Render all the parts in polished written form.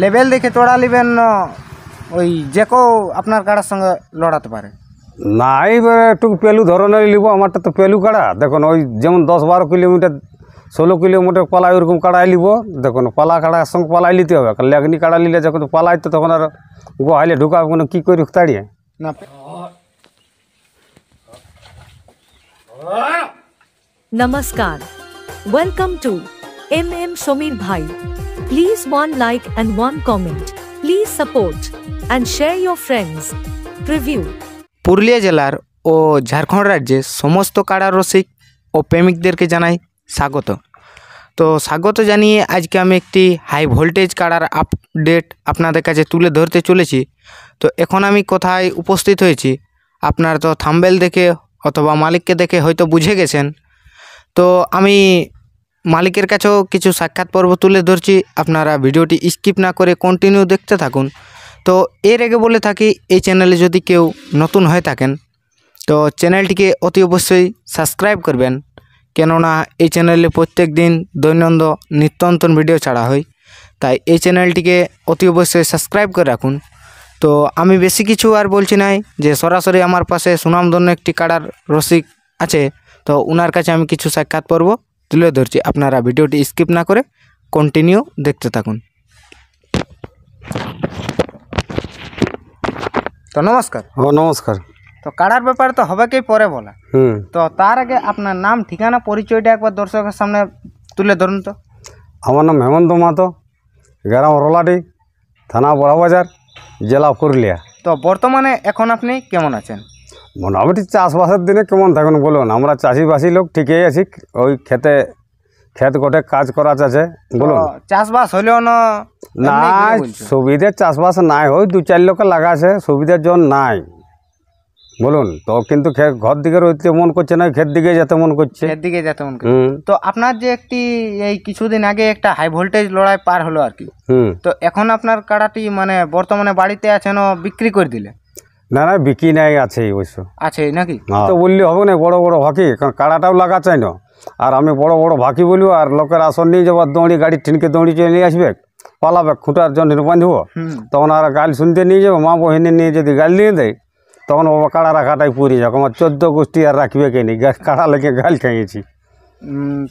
Level দেখে তোড়া নেবেন না ওই যে কেউ আপনার কাড়ার সঙ্গে লড়াতে পারে? না এইবার একটু পেলু ধরনের নিব। আমারটা তো পেলু কাড়া, দেখুন ওই যেমন 10-12 কিলোমিটার 16 কিলোমিটার পালা ওইরকম কাড়াই নিব। দেখুন পালা কাড়ার সঙ্গে পালাই নিতে হবে, কারণ লেগনি কাড়া নিলে যখন পালাই তো তখন আর গোহাইলে ঢুকাবে কোনো কী করি তাড়িয়ে না। Namaskar. Welcome to MM Somir Bhai. Please one like and one comment. Please support and share your friends. Preview. Purulia জেলার ও ঝাড়খণ্ড রাজ্যে সমস্ত কাড়া রসিক ও প্রেমিকদেরকে জানাই স্বাগত। তো স্বাগত জানিয়ে আজকে আমি একটি হাই ভোল্টেজ কাড়ার আপডেট আপনাদের কাছে তুলে ধরতে চলেছি। তো এখন আমি কোথায় উপস্থিত হয়েছি আপনারা তো থাম্বনেল দেখে অথবা মালিককে দেখে হয়তো বুঝে গেছেন। তো আমি মালিকের কাছেও কিছু সাক্ষাৎ পর্ব তুলে ধরছি, আপনারা ভিডিওটি স্কিপ না করে কন্টিনিউ দেখতে থাকুন। তো এর আগে বলে থাকি, এই চ্যানেলে যদি কেউ নতুন হয়ে থাকেন তো চ্যানেলটিকে অতি অবশ্যই সাবস্ক্রাইব করবেন, কেননা এই চ্যানেলে প্রত্যেক দিন দৈনন্দিন নিত্য নতুন ভিডিও ছাড়া হয়, তাই এই চ্যানেলটিকে অতি অবশ্যই সাবস্ক্রাইব করে রাখুন। তো আমি বেশি কিছু আর বলছি নাই, যে সরাসরি আমার পাশে সুনামধন্য একটি কাড়ার রসিক আছে, তো ওনার কাছে আমি কিছু সাক্ষাৎ পর্ব তুলে ধরছি। আপনারা ভিডিওটি স্কিপ না করে কন্টিনিউ দেখতে থাকুন। তো নমস্কার। ও নমস্কার। তো কাড়ার ব্যাপারে তো হবে কি পরে বলা, তো তার আগে আপনার নাম ঠিকানা পরিচয়টা একবার দর্শকের সামনে তুলে ধরুন। তো আমার নাম হেমন্ত মাহাতো, গ্রাম রোলাডি, থানা বড়াবাজার, জেলা পুরুলিয়া। তো বর্তমানে এখন আপনি কেমন আছেন? মোটামুটি চাষবাসের দিনে কেমন থাকুন বলুন, আমরা চাষিবাসী লোক ঠিকই আছি। ওই ক্ষেত গোটে কাজ করা আছে বলুন। চাষবাস হলেও না সুবিধে চাষবাস নাই, ওই 2-4 লোকে লাগাছে, সুবিধার জন্য নাই বলুন। তো কিন্তু ঘর দিকে রইতে মন করছে না, ক্ষেত দিকে যেতে মন করছে। ক্ষেত দিকে যেতে মন করছে। তো আপনার যে একটি এই কিছুদিন আগে একটা হাই ভোল্টেজ লড়াই পার হলো আর কি, তো এখন আপনার কাড়াটি মানে বর্তমানে বাড়িতে আছে না বিক্রি করে দিলে? না না, বিক্রি নাই, আছে অবশ্য আছে নাকি? তো বললে হবে না, বড় বড় ভাকি, কারণ কাড়াটাও লাগা চাই না। আর আমি বড় বড় ভাকি বলবো, আর লোকের আসন নিয়ে যাবার দৌড়ি গাড়ি ঠিনকে দৌড়ি চলে নিয়ে আসবে, পালাবে খুঁটার জন্য বাঁধব, তখন আর গাল শুনতে নিয়ে যাবো। মা বহিনী নিয়ে যদি গাল দিয়ে দেয় তখন বাবা কাড়া রাখাটাই পুরি যাক। আমার 14 গোষ্ঠী আর রাখবে কে নেই, কাড়া লেগে গাল খাইয়েছি।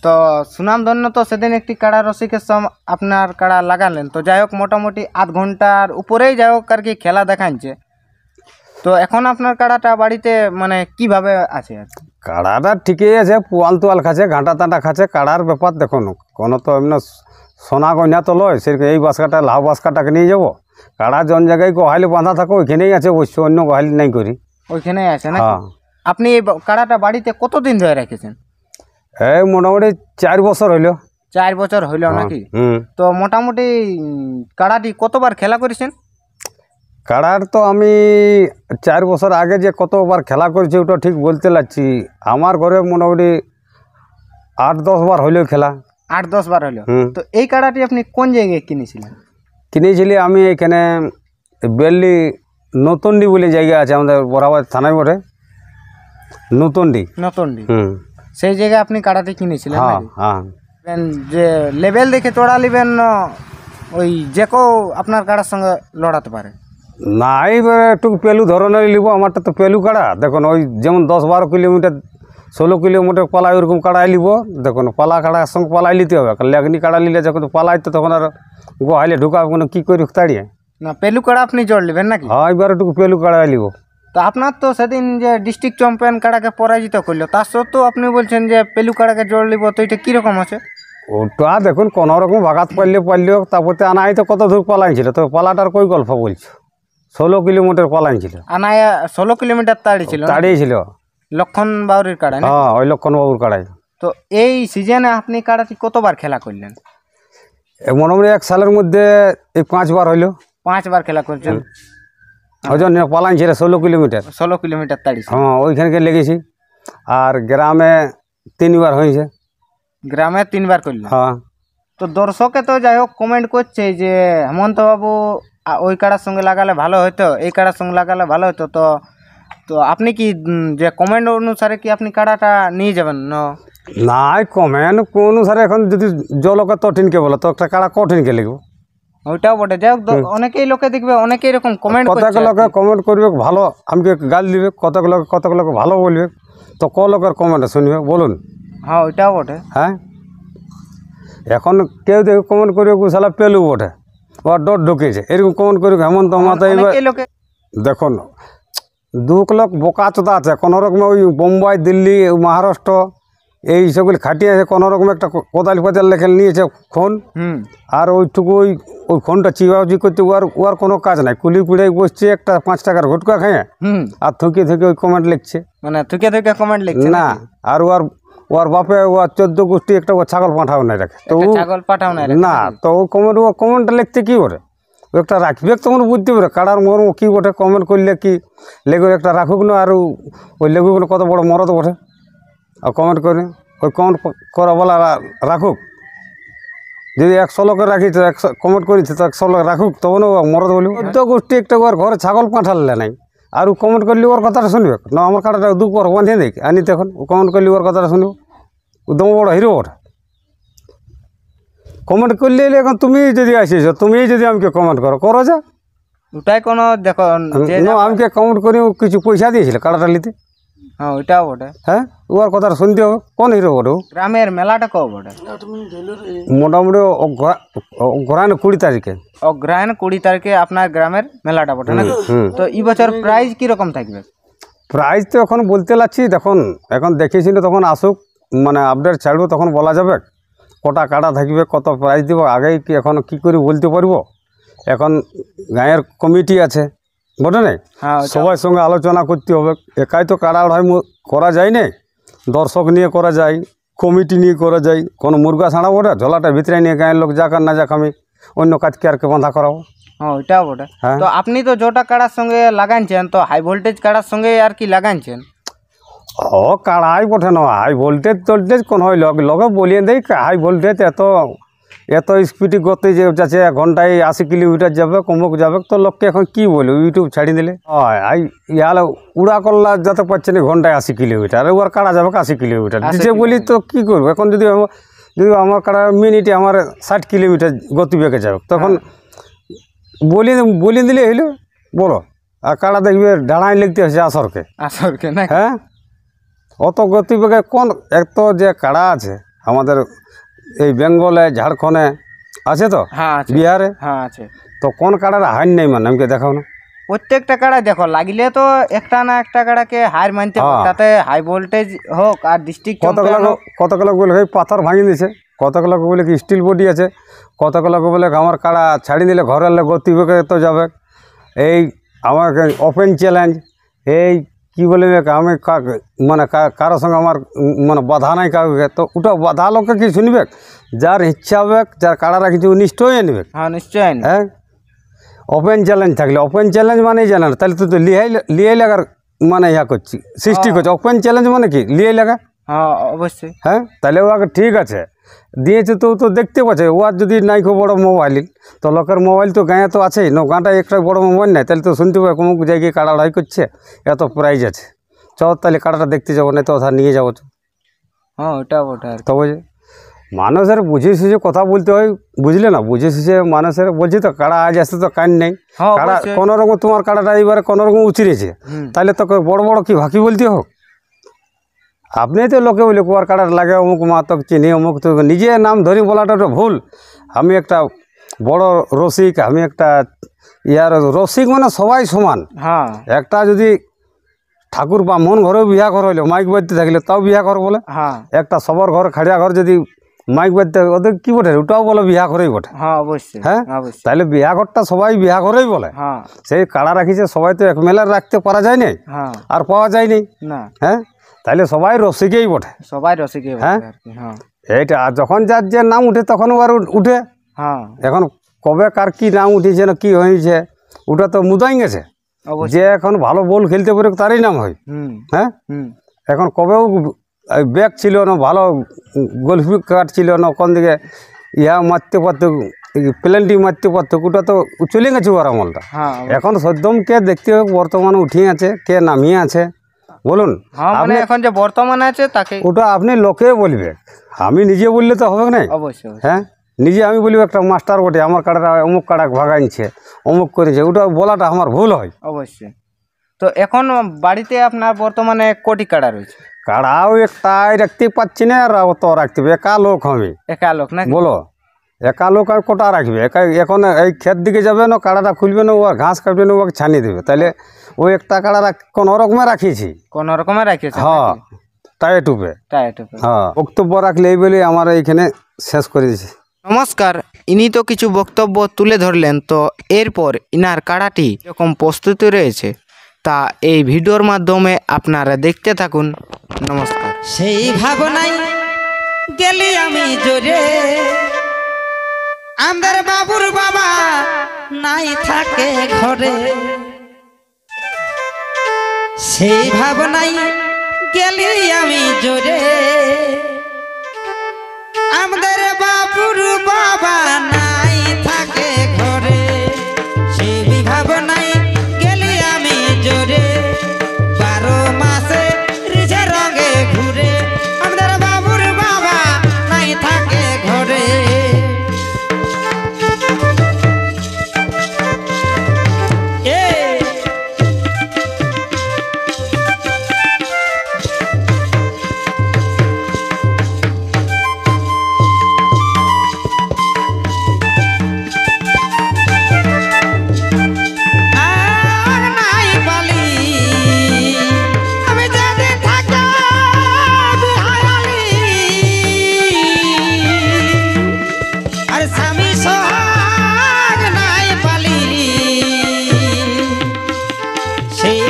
তো সুনামধন্য তো সেদিন একটি কাড়া রসিকের সঙ্গে আপনার কাড়া লাগালেন, তো যাই হোক মোটামুটি আধ ঘন্টার উপরেই যাই হোক আর কি খেলা দেখাচ্ছে। তো এখন আপনার কাড়াটা বাড়িতে মানে কিভাবে আছে? কাড়াটা ঠিকই আছে, পোয়াল তোয়াল খাচ্ছে, ঘাঁটা তাঁটা খাচ্ছে। কাড়ার ব্যাপার দেখুন, কোনো তো এমনি সোনা গয়না তো লয়, সেরকম এই বাসকাটা লাউ বাসকাটাকে নিয়ে যাবো। কাড়া জন জায়গায় গোহালি বাঁধা থাকে ওইখানেই আছে অবশ্য, অন্য গোহালি নাই করি, ওইখানেই আছে না? আপনি এই কাড়াটা বাড়িতে কতদিন ধরে রেখেছেন? এই মোটামুটি 4 বছর হইল। 4 বছর হইল নাকি? তো মোটামুটি কাড়াটি কতবার খেলা করেছেন? কাড়ার তো আমি 4 বছর আগে যে কতবার খেলা করেছি ওটা ঠিক বলতে লাগছি। আমার ঘরে মোটামুটি 8-10 বার হইলেও খেলা। 8-10 বার হইল। তো এই কাড়াটি আপনি কোন জায়গায় কিনেছিলেন? কিনেছিলি আমি এখানে বেল্লি নতুনডি বলে জায়গা আছে আমাদের বরাবর থানায় বটে, নতুনডি। সেই জায়গায় আপনি কাড়াটি কিনেছিলেন? হ্যাঁ। যে লেভেল দেখে তোড়া নেবেন না ওই যে কেউ আপনার কাড়ার সঙ্গে লড়াতে পারে? না এইবার একটু পেলু ধরনের নিব। আমারটা তো পেলু কাড়া, দেখুন ওই যেমন 10-12 কিলোমিটার 16 কিলোমিটার পালাই ওরকম কাড়াই নিব। দেখুন পালা কাড়ার সঙ্গে পালাই নিতে হবে, কারণ লেগনি কাড়া নিলে যখন পালাই তো তখন আর গোহাইলে ঢুকাবে কোনো কী করি তাড়িয়ে না। পেলু কাড়া আপনি জড় নেবেন নাকি? হ্যাঁ, এবার একটু পেলু কাড়াই নিব। তো আপনার তো সেদিন যে ডিস্ট্রিক্ট চ্যাম্পিয়ন কাড়াকে পরাজিত করলো, তার সত্ত্বেও আপনি বলছেন যে পেলু কাড়াকে জড় নিব, তো এটা কীরকম আছে? ওটা দেখুন কোনো রকম ভাগাত পারলেও তারপরে আনাই তো কত দূর পালাইছিল, তো পালাটার কই গল্প বলছো? 16 কিলোমিটার পালাইছিল। আনায়া 16 কিলোমিটার তাড়িয়েছিল লক্ষণ বাবুর কাড়া? হ্যাঁ, ওই লক্ষণ বাবুর কাড়াই। তো এই সিজনে আপনি কাড়াটি কতবার খেলা করলেন? মোটামুটি 1 সালের মধ্যে এই 5 বার হইল। 5 বার খেলা করছেন? ওই জন্য পালাইছিল 16 কিলোমিটার। 16 কিলোমিটার তাড়িয়েছে? হ্যাঁ, ওইখানকে লেগেছি। আর গ্রামে 3 বার হয়েছে। গ্রামে 3 বার করলেন? হ্যাঁ। তো দর্শকে তো যাই হোক কমেন্ট করছে যে হেমন্ত বাবু ওই কাড়ার সঙ্গে লাগালে ভালো হতো, এই কাড়ার সঙ্গে লাগালে ভালো হতো। তো তো আপনি কি যে কমেন্ট অনুসারে কি আপনি কাড়াটা নিয়ে যাবেন? নাই, কমেন্ট কোন অনুসারে এখন যদি জলকে কঠিনকে বলো তো একটা কাড়া কঠিনকে লিখব। ওইটাও বটে। যাই হোক, অনেকেই লোকে দেখবে অনেকে এরকম কমেন্ট কতক লোকে কমেন্ট করবে ভালো, আমাকে গাল দিবে, কতক লোকে ভালো বলবে, তো ক লোকের কমেন্ট শুনবে বলুন? হ্যাঁ ওইটাও বটে। হ্যাঁ, এখন কেউ দেখে কমেন্ট করবে শালা পেলু বটে, ওর ডট ঢুকেছে, এরকম কমেন্ট করবে হেমন্ত মাথায়। অনেকেই লোকে দেখুন, দুঃখ লোক বোকা চোদা আছে, কোনো রকমে ওই বোম্বাই, দিল্লি, মহারাষ্ট্র এই সবগুলি খাটিয়ে আছে, কোনো রকম একটা কোদাল ফোদাল লেখে নিয়েছে ফোন, আর ওইটুকু ওই ফোনটা চিবাচি করতে ওর কোনো কাজ নাই, কুলি পুড়ে বসছে একটা 5 টাকার ঘুটকা খেয়ে, আর থুকে ওই কমেন্ট লিখছে, মানে থুকে কমেন্ট লিখছে না। আর ওর বাপে ওর 14 গোষ্ঠী একটা ও ছাগল পাঠাও নাই রাখে, তো ছাগল পাঠাও নাই না, তো ও কমেন্টটা লিখতে কি করে, ও একটা রাখবে তখন বুঝতে পারে কাড়ার মর্ম কী বটে, কমেন্ট করলে কি লেগুর একটা রাখুক না, আর ওই লেগুগুলো কত বড় মরদ বটে, আর কমেন্ট করে ওই কমেন্ট করা বলা রাখুক। যদি 100 লোকের রাখি তো 100 কমেন্ট করেছে, তো 100 লোক রাখুক, তখন ও মরদ বলি। 14 গোষ্ঠী একটা ওর ঘরে ছাগল পাঠালে নাই, আর ও কমেন্ট করলে ওর কথাটা শুনবে না, আমার কাটাটা দুপুর বাঁধিয়ে দেখ আনি, তখন ও কমেন্ট করলে ওর কথাটা শুনব, ও দম বড় হিরো ওটা। কমেন্ট করলে এখন তুমি যদি আসিস, তুমি যদি আমাকে কমেন্ট করো যা, ওটাই কোনো দেখো আমাকে কমেন্ট করে কিছু পয়সা দিয়েছিল কাটাটা নিতে। হ্যাঁ ওইটাও বটে। হ্যাঁ, ওর কথাটা শুনতে হবে, কোন হিরো বটে ও? গ্রামের মেলাটা কবে বটে? মোটামুটি অগ্রহায়ণ 20 তারিখে। অগ্রহায়ণ 20 তারিখে আপনার গ্রামের মেলাটা বটে নাকি? তো এই বছর প্রাইজ কিরকম থাকবে? প্রাইজ তো এখন বলতে লাগছি, দেখুন এখন দেখেছিল, তখন আসুক, মানে আপডেট ছাড়বো, তখন বলা যাবে কটা কাটা থাকবে, কত প্রাইজ দেবো, আগেই কি এখন কি করে বলতে পারবো। এখন গাঁয়ের কমিটি আছে বটে না, সবার সঙ্গে আলোচনা করতে হবে, একাই তো কাড়া আড়াই করা যায় না, দর্শক নিয়ে করা যায়, কমিটি নিয়ে করা যায়, কোনো মুরগা ছাড়া বটে, ঝোলাটা ভিতরে নিয়ে গাঁয়ের লোক যাক আর না যাক, আমি অন্য কাজকে আর কে বাঁধা করাবো। হ্যাঁ ওইটাও বটে। তো আপনি তো জোটা কাড়ার সঙ্গে লাগাইছেন, তো হাই ভোল্টেজ কাড়ার সঙ্গে আর কি লাগাইছেন? ও কাড়াই বটে না, হাই ভোল্টেজ কোন হয় লগে বলিয়ে দেয়, হাই ভোল্টেজ এত স্পিডে গতি যে যাচ্ছে, ঘন্টায় 80 কিলোমিটার যাবে, কমক যাবে, তো লোককে এখন কি বলবে, ইউটিউব ছাড়ি দিলে ইয়ালে উড়া করলা যাতে পারছে না ঘন্টায় 80 কিলোমিটার, ওর কাড়া যাবে 80 কিলোমিটার দিতে বলি, তো কি করবো এখন? যদি আমার কাড়া মিনিটে আমার 60 কিলোমিটার গতিবেগে যাবে, তখন বলিয়ে দিলে হইলো, বলো। আর কাড়া দেখবে ডাড়াই লিখতে হচ্ছে আসরকে না, হ্যাঁ, অত গতিবেগে কোন এত যে কাড়া আছে আমাদের এই বেঙ্গলে, ঝাড়খণ্ডে আছে, তো বিহারে আছে, তো কোন কাড়ার হার নেই, মানে আমাকে দেখাও না। প্রত্যেকটা কাড়া দেখো লাগলে তো একটা না একটা কাড়াকে হার মানতে হবে, তাতে হাই ভোল্টেজ হোক আর ডিস্ট্রিক্ট। কতগুলো বলে পাথর ভাঙিয়ে দিয়েছে, কতগুলো বলে কি স্টিল বডি আছে, কতগুলো বলে আমার কাড়া ছাড়ি দিলে ঘরের গতিবেগে তো যাবে। এই আমার ওপেন চ্যালেঞ্জ, এই কি বলে আমি মানে কারোর সঙ্গে আমার মানে বাধা নাই কাউকে, তো ওটা বাধা লোককে কি শুনবে, যার ইচ্ছা হবে, যার কাড়ারা কিছু নিশ্চয়ই আনবে। হ্যাঁ নিশ্চয়ই। হ্যাঁ, ওপেন চ্যালেঞ্জ থাকলে, ওপেন চ্যালেঞ্জ মানে জানা না, তাহলে তো লিয়াই লাগার মানে ইয়া করছি, সৃষ্টি করছে। ওপেন চ্যালেঞ্জ মানে কি, লিয়াই লাগা। হ্যাঁ অবশ্যই। হ্যাঁ, তাহলে ওকে ঠিক আছে দিয়েছে, তো দেখতে পাচ্ছে। ওর যদি নাই খুব বড়ো মোবাইল, তো লোকের মোবাইল তো গাঁয়ে তো আছেই, গাঁটায় একটা বড়ো মোবাইল নাই, তাহলে তো শুনতে পাবে অমুক জায়গায় কাড়া লড়াই করছে, এত প্রাইজ আছে, তাহলে কাড়াটা দেখতে যাবো, না তো নিয়ে যাবো। হ্যাঁ ওটা ওটা তবে মানুষের বুঝে সুঝে কথা বলতে হয়, বুঝলে না, বুঝে সুঝে মানুষের বলছি তো, কাড়া আজ আসতে তো কান নেই, কাড়া কোনো রকম তোমার কাড়াটা এবারে কোনো রকম উচিরেছে, তাহলে তো বড় বড় কি ভাকি বলতে হোক। আপনি তো লোকে বলে কুয়ার কাড়ার লাগে, অমুক মাতক চিনি, অমুক, তো নিজে নাম ধরি বলাটা তো ভুল। আমি একটা বড় রসিক, আমি একটা রসিক, মানে সবাই সমান। হ্যাঁ, একটা যদি ঠাকুর বা মন ঘরেও বিয়া ঘর হইলো, মাইক বাজতে থাকলে তাও বিয়া ঘর বলে। হ্যাঁ, একটা সবার ঘর খাড়িয়া ঘর যদি মাইক বাজতে, ওদের কি বটে, ওটাও বলে বিয়া ঘরেই বটে। হ্যাঁ অবশ্যই। হ্যাঁ, তাহলে বিয়া ঘরটা সবাই বিয়া ঘরেই বলে। হ্যাঁ, সেই কাড়া রাখিছে, সবাই তো এক মেলার রাখতে পারা যায় না, আর পাওয়া যায়নি না। হ্যাঁ, তাহলে সবাই রসিকেই বটে, সবাই রসিকেই। হ্যাঁ, এইটা যখন যার যে নাম উঠে তখন আর উঠে। হ্যাঁ, এখন কবে কার কি নাম উঠেছে না কি হয়েছে, ওটা তো মুদাই গেছে। যে এখন ভালো বল খেলতে পারে তারই নাম হয়। হ্যাঁ, এখন কবেও ব্যাগ ছিল না, ভালো গোলফি কাট ছিল না, কোন দিকে ইয়া মারতে পারতো, প্লেনটি মারতে পারতো, ওটা তো চলে গেছে ওর আমলটা। এখন সদ্যম কে দেখতে হবে বর্তমানে উঠিয়ে আছে, কে নামিয়ে আছে, বলুন। আপনি এখন যে বর্তমানে আছে তাকে, ওটা আপনি লোকে বলবে, আমি নিজে বললে তো হবে না। অবশ্যই। হ্যাঁ, নিজে আমি বলি একটা মাস্টার বটে, আমার কাড়াটা অমুক কাড়া ভাগাইছে, অমুক করেছে, ওটা বলাটা আমার ভুল হয়। অবশ্যই। তো এখন বাড়িতে আপনার বর্তমানে কোটি কাড়া রয়েছে? কাড়াও একটাই রাখতে পারছি না, আর তো রাখতে হবে, একা লোক আমি। একা লোক না? বলো, একা লোক আর কোটা রাখবে? একা এখন এই ক্ষেত দিকে যাবে না, কাড়াটা খুলবে না, ও আর ঘাস কাটবে না, ওকে ছানিয়ে দেবে। তাহলে ওই একটা কাড়া কোনো রকমে রাখিয়েছি। কোন রকমে রাখিয়েছে? হ্যাঁ, টায়ে টুপে। হ্যাঁ, বক্তব্য রাখলে এই বলে আমার এইখানে শেষ করে দিয়েছি। নমস্কার, ইনি তো কিছু বক্তব্য তুলে ধরলেন। তো এরপর ইনার কাড়াটি এরকম প্রস্তুতি রয়েছে, তা এই ভিডিওর মাধ্যমে আপনারা দেখতে থাকুন। নমস্কার। সেই ভাবনাই গেলি আমি জোরে, আমাদের বাবুর বাবা নাই থাকে ঘরে। সেই ভাবনাই গেলি আমি জোরে, আমাদের বাবুর বাবা নাই থাকে ঘরে। সেই ভাবনাই গেলি আমি জোরে, 12 মাসে রিঝে রঙে ঘুরে, আমাদের বাবুর বাবা নাই থাকে ঘরে।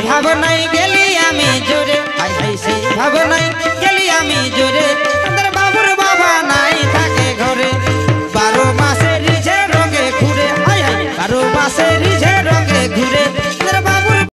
ভাবনাই গেলি আমি জোরে, সেই ভাবনাই গেলি আমি জোরে, আমাদের বাবুর বাবা নাই থাকে ঘরে। 12 মাসে রিঝে রঙে ঘুরে, 12 মাসে